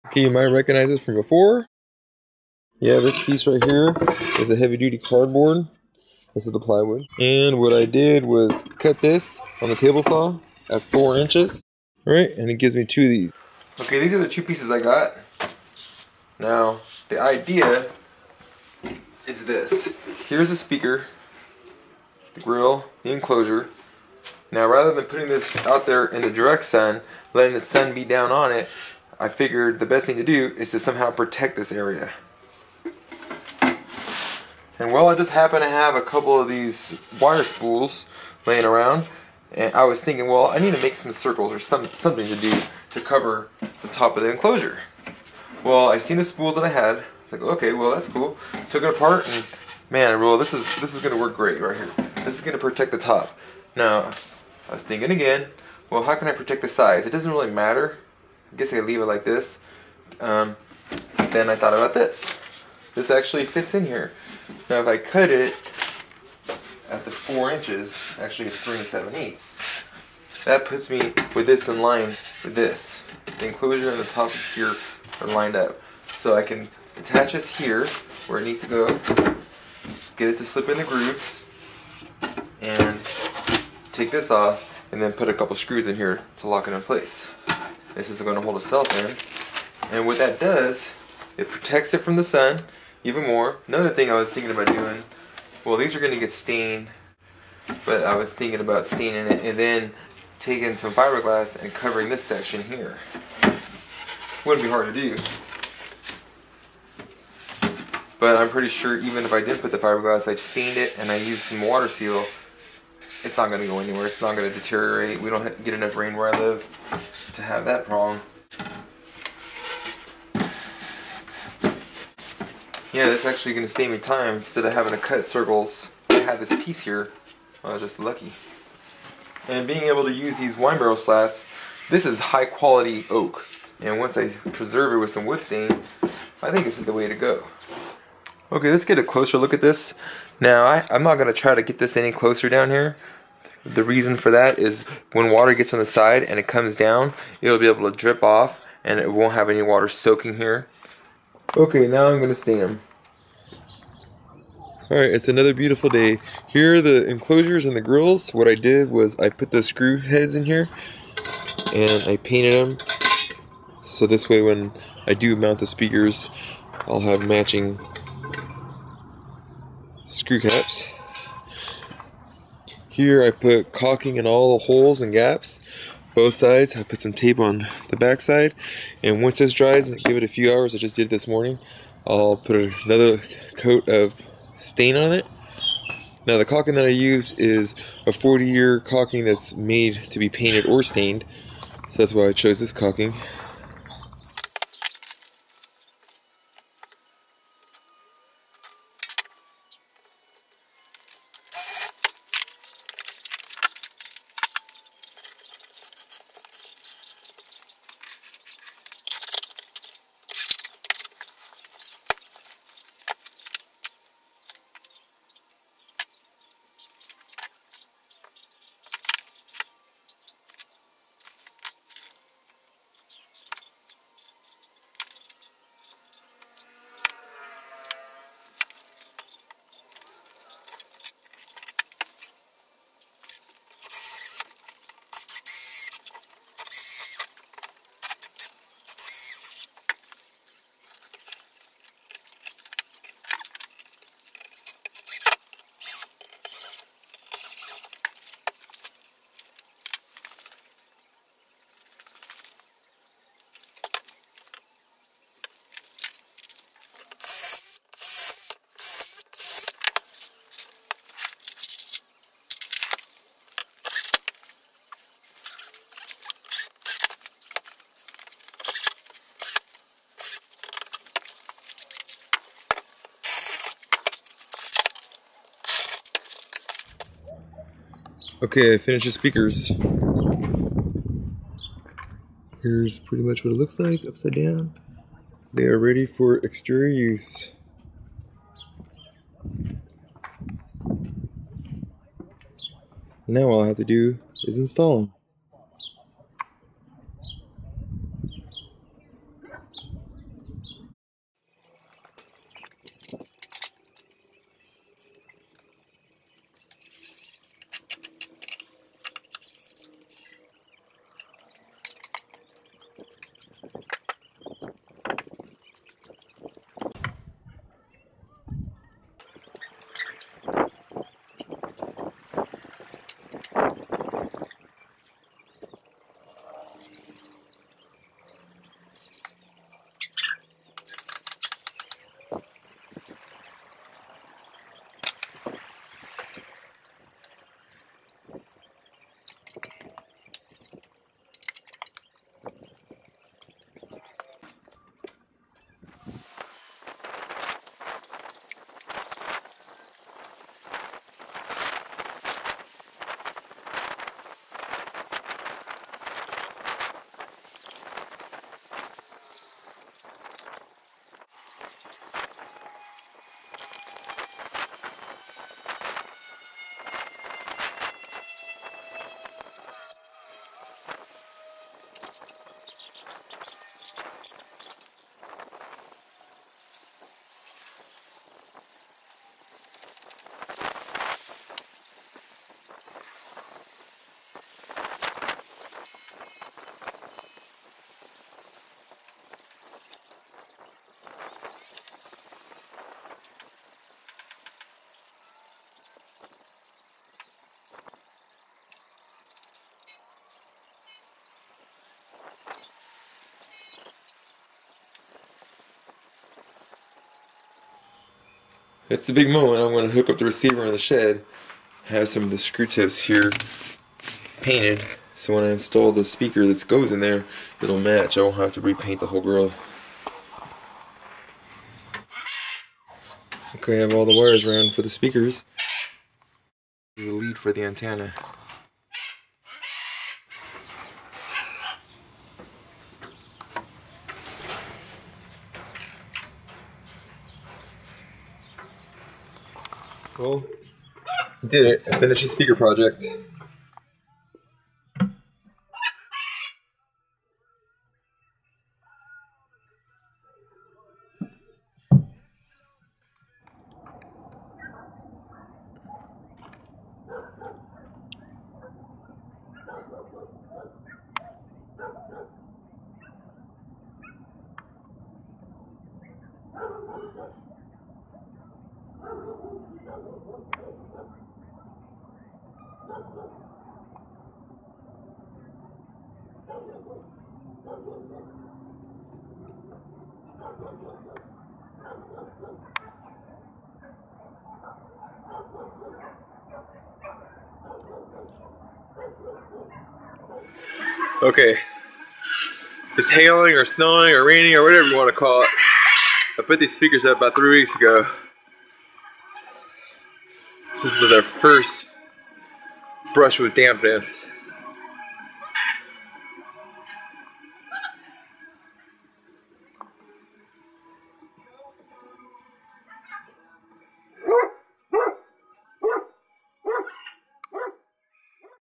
Okay, you might recognize this from before. Yeah, this piece right here is a heavy duty cardboard. This is the plywood. And what I did was cut this on the table saw at 4 inches. Right, and it gives me 2 of these. Okay, these are the 2 pieces I got. Now, the idea is this. Here's the speaker, the grill, the enclosure. Now, rather than putting this out there in the direct sun, letting the sun beat down on it, I figured the best thing to do is to somehow protect this area. And well, I just happen to have a couple of these wire spools laying around, and I was thinking, well, I need to make some circles or something to do to cover the top of the enclosure. Well, I seen the spools that I had. I was like, okay, well, that's cool. Took it apart, and man, well, this is gonna work great right here. This is gonna protect the top. Now, I was thinking again, well, how can I protect the sides? It doesn't really matter. I guess I could leave it like this. Then I thought about this. This actually fits in here. Now, if I cut it at the 4 inches, actually it's 3 7/8. That puts me with this in line with this. The enclosure and the top here are lined up. So I can attach this here where it needs to go, get it to slip in the grooves, and take this off, and then put a couple screws in here to lock it in place. This is going to hold itself in. And what that does, it protects it from the sun even more. Another thing I was thinking about doing, well, these are going to get stained, but I was thinking about staining it and then taking some fiberglass and covering this section here. Wouldn't be hard to do. But I'm pretty sure even if I did put the fiberglass, I stained it and I used some water seal, it's not going to go anywhere. It's not going to deteriorate. We don't get enough rain where I live to have that problem. Yeah, that's actually going to save me time. Instead of having to cut circles, I have this piece here. I was just lucky. And being able to use these wine barrel slats, this is high quality oak. And once I preserve it with some wood stain, I think this is the way to go. Okay, let's get a closer look at this. Now, I'm not going to try to get this any closer down here. The reason for that is when water gets on the side and it comes down, it'll be able to drip off and it won't have any water soaking here. Okay, now I'm going to stain them. Alright, it's another beautiful day. Here are the enclosures and the grills. What I did was I put the screw heads in here and I painted them. So this way when I do mount the speakers, I'll have matching screw caps. Here I put caulking in all the holes and gaps. Both sides. I put some tape on the back side, and once this dries, give it a few hours, I just did it this morning, I'll put another coat of stain on it. Now the caulking that I use is a 40-year caulking that's made to be painted or stained, so that's why I chose this caulking. Okay, I finished the speakers. Here's pretty much what it looks like, upside down. They are ready for exterior use. Now all I have to do is install them. It's the big moment. I'm going to hook up the receiver in the shed. Have some of the screw tips here painted, so when I install the speaker that goes in there, it'll match. I won't have to repaint the whole grill. Okay, I have all the wires around for the speakers. This is the lead for the antenna. Well, did it. I finished the speaker project. Okay, it's hailing or snowing or raining or whatever you want to call it. I put these speakers up about 3 weeks ago. This was our first brush with dampness.